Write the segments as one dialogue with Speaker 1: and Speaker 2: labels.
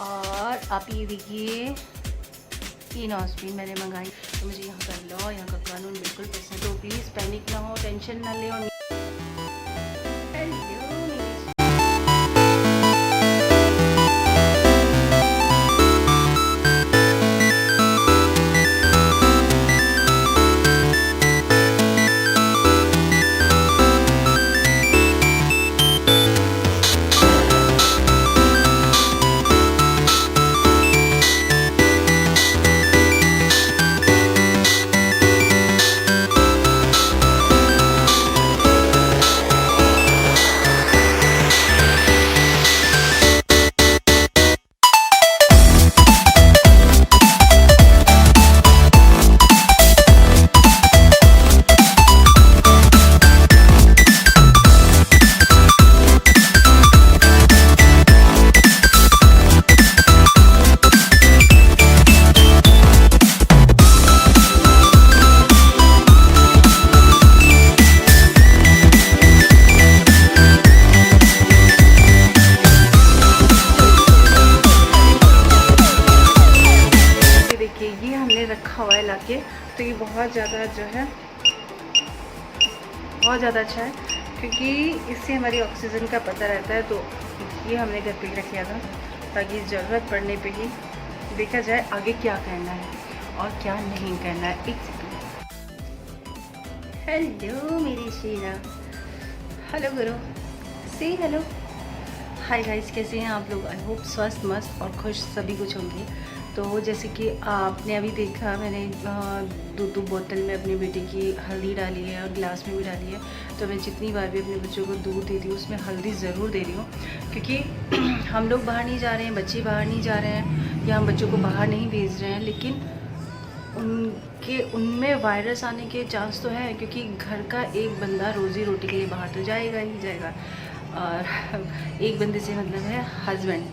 Speaker 1: और आप ये देखिए 3 आइसक्रीम मैंने मंगाई। तो मुझे यहाँ का लॉ, यहाँ का कानून बिल्कुल पसंद है, तो प्लीज़ पैनिक ना हो, टेंशन ना ले। और रखा हुआ है लाके, तो ये बहुत ज़्यादा जो है बहुत ज़्यादा अच्छा है, क्योंकि इससे हमारी ऑक्सीजन का पता रहता है। तो ये हमने घर पे ही रख लिया था ताकि ज़रूरत पड़ने पे ही देखा जाए आगे क्या करना है और क्या नहीं करना है। एक हेलो मेरी शीरा, हेलो करो, से हेलो, हाय गाइस, कैसे हैं आप लोग? आई होप स्वस्थ मस्त और खुश सभी कुछ होंगे। तो जैसे कि आपने अभी देखा, मैंने दूध बोतल में अपनी बेटी की हल्दी डाली है और गिलास में भी डाली है। तो मैं जितनी बार भी अपने बच्चों को दूध देती हूँ उसमें हल्दी ज़रूर दे रही हूँ, क्योंकि हम लोग बाहर नहीं जा रहे हैं, बच्चे बाहर नहीं जा रहे हैं, या हम बच्चों को बाहर नहीं भेज रहे हैं, लेकिन उनमें वायरस आने के चांस तो है, क्योंकि घर का एक बंदा रोज़ी रोटी के लिए बाहर तो जाएगा ही जाएगा। और एक बंदे से मतलब है हस्बैंड,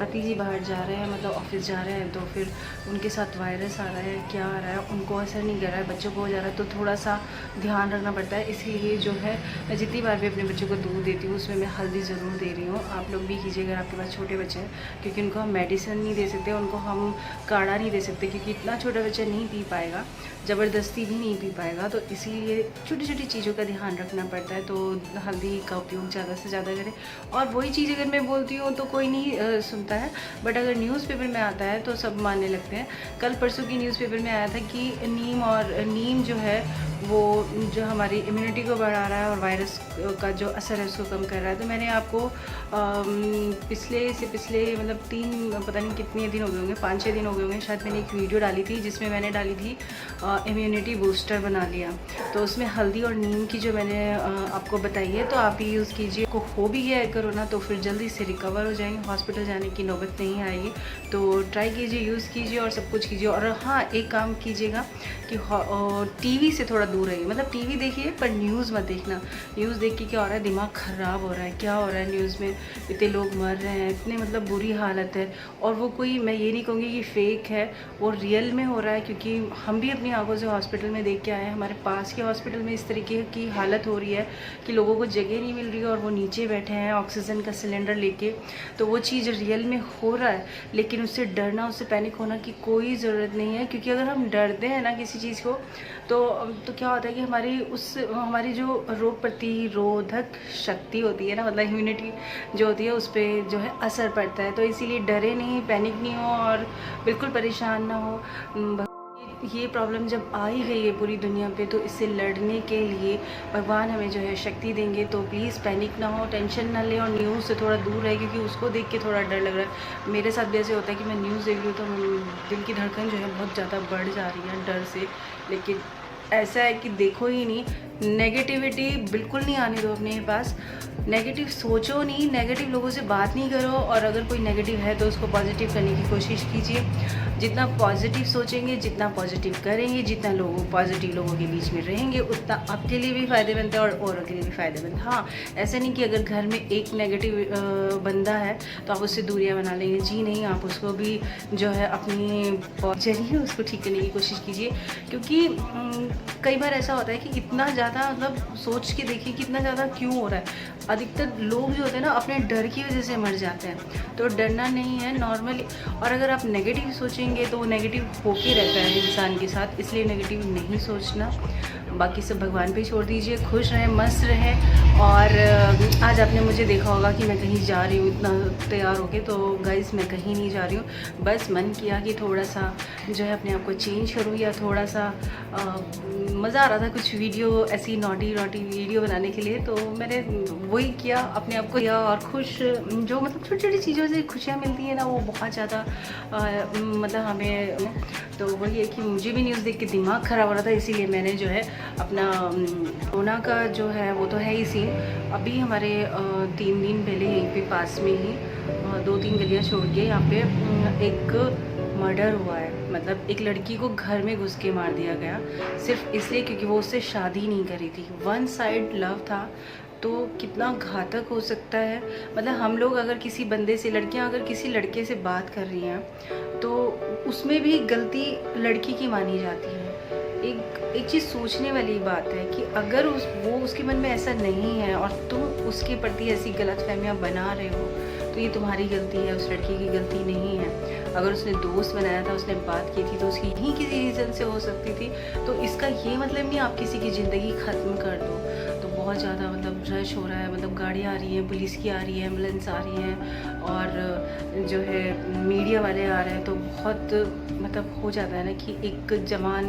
Speaker 1: पति जी बाहर जा रहे हैं, मतलब ऑफिस जा रहे हैं, तो फिर उनके साथ वायरस आ रहा है, क्या आ रहा है, उनको असर नहीं कर रहा है, बच्चों को हो जा रहा है, तो थोड़ा सा ध्यान रखना पड़ता है। इसलिए जो है मैं जितनी बार भी अपने बच्चों को दूध देती हूँ उसमें मैं हल्दी ज़रूर दे रही हूँ। आप लोग भी कीजिए अगर आपके पास छोटे बच्चे हैं, क्योंकि उनको हम मेडिसिन नहीं दे सकते, उनको हम काढ़ा नहीं दे सकते, क्योंकि इतना छोटा बच्चा नहीं पी पाएगा, ज़बरदस्ती भी नहीं पी पाएगा। तो इसीलिए छोटी छोटी चीज़ों का ध्यान रखना पड़ता है। तो हल्दी का उपयोग ज़्यादा से ज़्यादा करें। और वही चीज़ अगर मैं बोलती हूँ तो कोई नहीं सुनता है, बट अगर न्यूज़पेपर में आता है तो सब मानने लगते हैं। कल परसों की न्यूज़पेपर में आया था कि नीम जो है वो जो हमारी इम्यूनिटी को बढ़ा रहा है और वायरस का जो असर है उसको कम कर रहा है। तो मैंने आपको पिछले मतलब 3 पता नहीं कितने दिन हो गए होंगे, 5-6 दिन हो गए होंगे शायद, मैंने एक वीडियो डाली थी जिसमें मैंने डाली थी इम्यूनिटी बूस्टर बना लिया। तो उसमें हल्दी और नीम की जो मैंने आपको बताई है, तो आप ही यूज़ कीजिए। को हो भी गया है कोरोना तो फिर जल्दी से रिकवर हो जाएंगे, हॉस्पिटल जाने की नौबत नहीं आएगी। तो ट्राई कीजिए, यूज़ कीजिए और सब कुछ कीजिए। और हाँ, एक काम कीजिएगा कि टीवी से थोड़ा दूर रहिए, मतलब टीवी देखिए पर न्यूज़ मत देखना। न्यूज़ देख के क्या हो रहा है, दिमाग ख़राब हो रहा है, क्या हो रहा है न्यूज़ में, इतने लोग मर रहे हैं, इतने मतलब बुरी हालत है। और वो कोई, मैं ये नहीं कहूँगी कि फेक है, वो रियल में हो रहा है, क्योंकि हम भी अपनी आंखों से हॉस्पिटल में देख के आए हैं। हमारे पास के हॉस्पिटल में इस तरीके की हालत हो रही है कि लोगों को जगह नहीं मिल रही है और वो नीचे बैठे हैं ऑक्सीजन का सिलेंडर लेके। तो वो चीज़ रियल में हो रहा है, लेकिन उससे डरना, उससे पैनिक होना की कोई ज़रूरत नहीं है। क्योंकि अगर हम डरते हैं ना किसी चीज़ को, तो क्या होता है कि हमारी जो रोग प्रतिरोधक शक्ति होती है ना, मतलब इम्यूनिटी जो होती है, उस पर जो है असर पड़ता है। तो इसीलिए डरे नहीं, पैनिक नहीं हो और बिल्कुल परेशान ना हो। ये प्रॉब्लम जब आ ही गई है पूरी दुनिया पे, तो इससे लड़ने के लिए भगवान हमें जो है शक्ति देंगे। तो प्लीज़ पैनिक ना हो, टेंशन ना ले और न्यूज़ से थोड़ा दूर रहे, क्योंकि उसको देख के थोड़ा डर लग रहा है। मेरे साथ भी ऐसे होता है कि मैं न्यूज़ देख रही हूँ तो दिल की धड़कन जो है बहुत ज़्यादा बढ़ जा रही है डर से। लेकिन ऐसा है कि देखो ही नहीं, नेगेटिविटी बिल्कुल नहीं आने दो अपने पास, नेगेटिव सोचो नहीं, नेगेटिव लोगों से बात नहीं करो। और अगर कोई नेगेटिव है तो उसको पॉजिटिव करने की कोशिश कीजिए। जितना पॉजिटिव सोचेंगे, जितना पॉजिटिव करेंगे, जितना पॉजिटिव लोगों के बीच में रहेंगे, उतना आपके लिए भी फ़ायदेमंद है और औरों के लिए भी फ़ायदेमंद। हाँ, ऐसा नहीं कि अगर घर में एक नेगेटिव बंदा है तो आप उससे दूरियां बना लेंगे, जी नहीं, आप उसको भी जो है अपनी जरिए उसको ठीक करने की कोशिश कीजिए। क्योंकि कई बार ऐसा होता है कि इतना ज़्यादा, मतलब सोच के देखिए कितना ज़्यादा क्यों हो रहा है। अधिकतर लोग जो होते हैं ना अपने डर की वजह से मर जाते हैं। तो डरना नहीं है नॉर्मली, और अगर आप नेगेटिव सोचेंगे तो वो नेगेटिव होके रहता है इंसान के साथ, इसलिए नेगेटिव नहीं सोचना। बाकी सब भगवान पे छोड़ दीजिए, खुश रहें, मस्त रहें। और आज आपने मुझे देखा होगा कि मैं कहीं जा रही हूँ इतना तैयार होके, तो गाइस मैं कहीं नहीं जा रही हूँ, बस मन किया कि थोड़ा सा जो है अपने आप को चेंज करूँ, या थोड़ा सा मज़ा आ रहा था कुछ वीडियो ऐसी नॉटी वीडियो बनाने के लिए, तो मैंने वही किया, अपने आप को किया। और खुश जो मतलब छोटी छोटी चीज़ों से खुशियाँ मिलती हैं ना, वो बहुत ज़्यादा मतलब हमें, तो वही है कि मुझे भी न्यूज़ देख के दिमाग ख़राब हो रहा था, इसीलिए मैंने जो है अपना कोरोना का जो है वो तो है ही सीन। अभी हमारे 3 दिन पहले यहीं पे पास में ही 2-3 गलियाँ छोड़ के यहाँ पे एक मर्डर हुआ है। मतलब एक लड़की को घर में घुस के मार दिया गया, सिर्फ इसलिए क्योंकि वो उससे शादी नहीं करी थी। वन साइड लव था, तो कितना घातक हो सकता है। मतलब हम लोग अगर किसी बंदे से, लड़कियां अगर किसी लड़के से बात कर रही हैं तो उसमें भी गलती लड़की की मानी जाती है। एक चीज़ सोचने वाली बात है कि अगर वो उसके मन में ऐसा नहीं है और तुम उसके प्रति ऐसी गलतफहमियां बना रहे हो, तो ये तुम्हारी गलती है, उस लड़की की गलती नहीं है। अगर उसने दोस्त बनाया था, उसने बात की थी, तो उसकी यहीं किसी रीज़न से हो सकती थी। तो इसका ये मतलब नहीं आप किसी की ज़िंदगी ख़त्म कर दो। तो बहुत ज़्यादा मतलब रश हो रहा है, मतलब गाड़ियाँ आ रही हैं, पुलिस की आ रही है, एम्बुलेंस आ रही हैं, और जो है मीडिया वाले आ रहे हैं। तो बहुत मतलब हो जाता है ना कि एक जवान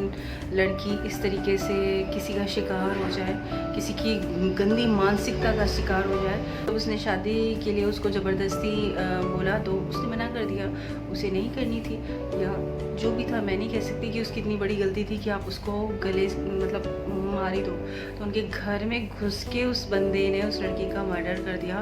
Speaker 1: लड़की इस तरीके से किसी का शिकार हो जाए, किसी की गंदी मानसिकता का शिकार हो जाए। तो उसने शादी के लिए उसको ज़बरदस्ती बोला, तो उसने मना कर दिया, उसे नहीं करनी थी, या जो भी था। मैं नहीं कह सकती कि उसकी इतनी बड़ी गलती थी कि आप उसको गले मतलब मारी दो। तो उनके घर में घुस के उस बंदे ने उस लड़की का मर्डर कर दिया,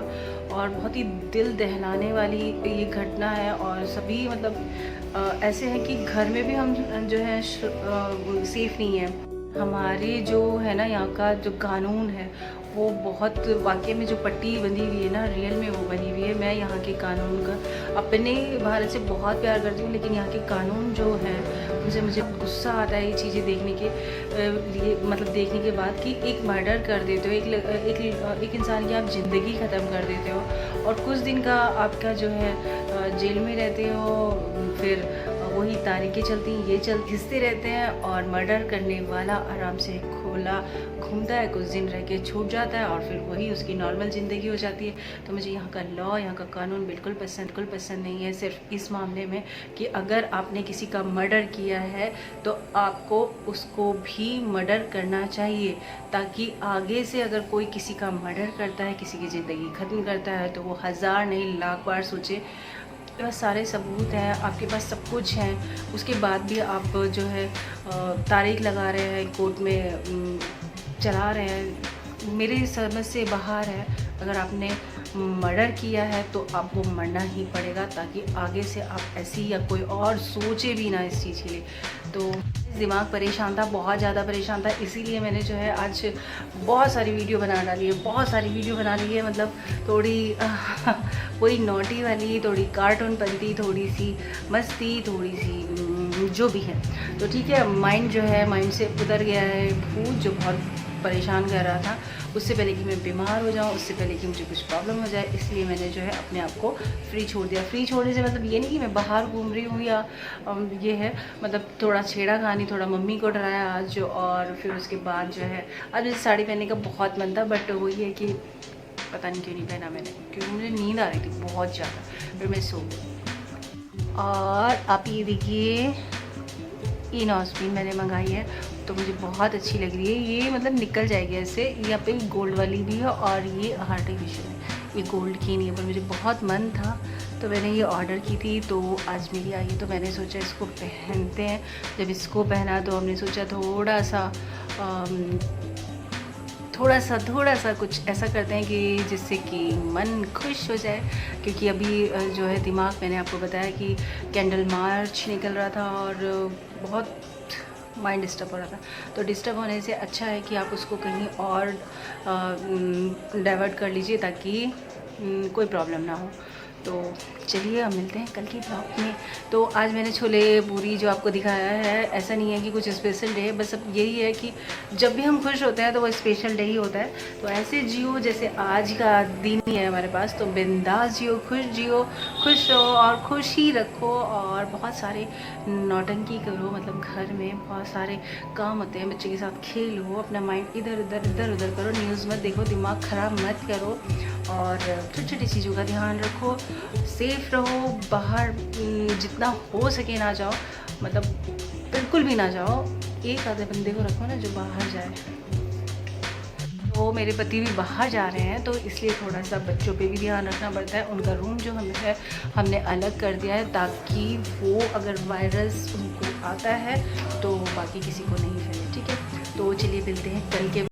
Speaker 1: और बहुत ही दिल दहलाने वाली ये घटना है। और सभी मतलब ऐसे हैं कि घर में भी हम जो है सेफ़ नहीं है। हमारे जो है ना यहाँ का जो कानून है वो बहुत वाकई में जो पट्टी बंधी हुई है ना, रियल में वो बनी हुई है। मैं यहाँ के कानून का अपने भारत से बहुत प्यार करती हूँ, लेकिन यहाँ के कानून जो है उनसे मुझे गुस्सा आता है ये चीज़ें देखने के लिए, मतलब देखने के बाद कि एक मर्डर कर देते हो, एक इंसान की आप ज़िंदगी ख़त्म कर देते हो, और कुछ दिन का आपका जो है जेल में रहते हो, फिर वही तारीखें चलती हैं, ये घिसते रहते हैं, और मर्डर करने वाला आराम से खोला घूमता है, कुछ दिन रह के छूट जाता है, और फिर वही उसकी नॉर्मल ज़िंदगी हो जाती है। तो मुझे यहाँ का लॉ, यहाँ का कानून बिल्कुल पसंद नहीं है। सिर्फ इस मामले में कि अगर आपने किसी का मर्डर किया है तो आपको उसको भी मर्डर करना चाहिए, ताकि आगे से अगर कोई किसी का मर्डर करता है, किसी की ज़िंदगी ख़त्म करता है, तो वो 1000 नहीं लाख बार सोचे। बस सारे सबूत हैं, आपके पास सब कुछ है, उसके बाद भी आप जो है तारीख लगा रहे हैं, कोर्ट में चला रहे हैं। मेरी समझ से बाहर है। अगर आपने मर्डर किया है तो आपको मरना ही पड़ेगा, ताकि आगे से आप ऐसी या कोई और सोचे भी ना इस चीज़ के लिए। तो दिमाग परेशान था, बहुत ज़्यादा परेशान था, इसीलिए मैंने जो है आज बहुत सारी वीडियो बना डाली है, बहुत सारी वीडियो बना ली है। मतलब थोड़ी कोई नोटी वाली, थोड़ी कार्टूनपंती, थोड़ी सी मस्ती, थोड़ी सी जो भी है। तो ठीक है, माइंड जो है, माइंड से उतर गया है भूत जो बहुत परेशान कर रहा था। उससे पहले कि मैं बीमार हो जाऊँ, उससे पहले कि मुझे कुछ प्रॉब्लम हो जाए, इसलिए मैंने जो है अपने आप को फ्री छोड़ दिया। फ्री छोड़ने से मतलब ये नहीं कि मैं बाहर घूम रही हूँ या ये है, मतलब थोड़ा छेड़ा खानी, थोड़ा मम्मी को डराया आज, और फिर उसके बाद जो है आज मुझे साड़ी पहनने का बहुत मन था, बट वही है कि पता नहीं क्यों नहीं पहना मैंने, क्योंकि मुझे नींद आ रही थी बहुत ज़्यादा, फिर मैं सो गई। और आप ये देखिए, ये नॉस्पिन मैंने मंगाई है, तो मुझे बहुत अच्छी लग रही है। ये मतलब निकल जाएगी ऐसे। यहाँ पे गोल्ड वाली भी है, और ये आर्टिफिशियल है, ये गोल्ड की नहीं है, पर मुझे बहुत मन था तो मैंने ये ऑर्डर की थी। तो आज मेरी आई, तो मैंने सोचा इसको पहनते हैं। जब इसको पहना तो हमने सोचा थोड़ा सा कुछ ऐसा करते हैं कि जिससे कि मन खुश हो जाए, क्योंकि अभी जो है दिमाग, मैंने आपको बताया कि कैंडल मार्च निकल रहा था और बहुत माइंड डिस्टर्ब हो रहा था। तो डिस्टर्ब होने से अच्छा है कि आप उसको कहीं और डाइवर्ट कर लीजिए, ताकि कोई प्रॉब्लम ना हो। तो चलिए अब मिलते हैं कल के ब्लॉग में। तो आज मैंने छोले पूरी जो आपको दिखाया है, ऐसा नहीं है कि कुछ स्पेशल डे है, बस अब यही है कि जब भी हम खुश होते हैं तो वो स्पेशल डे ही होता है। तो ऐसे जियो जैसे आज का दिन ही है हमारे पास, तो बिंदास जियो, खुश रहो और खुश ही रखो। और बहुत सारे नौटंकी करो, मतलब घर में बहुत सारे काम होते हैं, बच्चे के साथ खेलो, अपना माइंड इधर उधर करो, न्यूज़ मत देखो, दिमाग ख़राब मत करो और छोटी छोटी चीज़ों का ध्यान रखो, सेफ रहो। बाहर जितना हो सके ना जाओ, मतलब बिल्कुल भी ना जाओ। एक आधे बंदे को रखो ना जो बाहर जाए। तो मेरे पति भी बाहर जा रहे हैं, तो इसलिए थोड़ा सा बच्चों पे भी ध्यान रखना पड़ता है। उनका रूम जो हमने अलग कर दिया है, ताकि वो अगर वायरस उनको आता है तो बाकी किसी को नहीं फैले, ठीक है। तो चलिए मिलते हैं कल के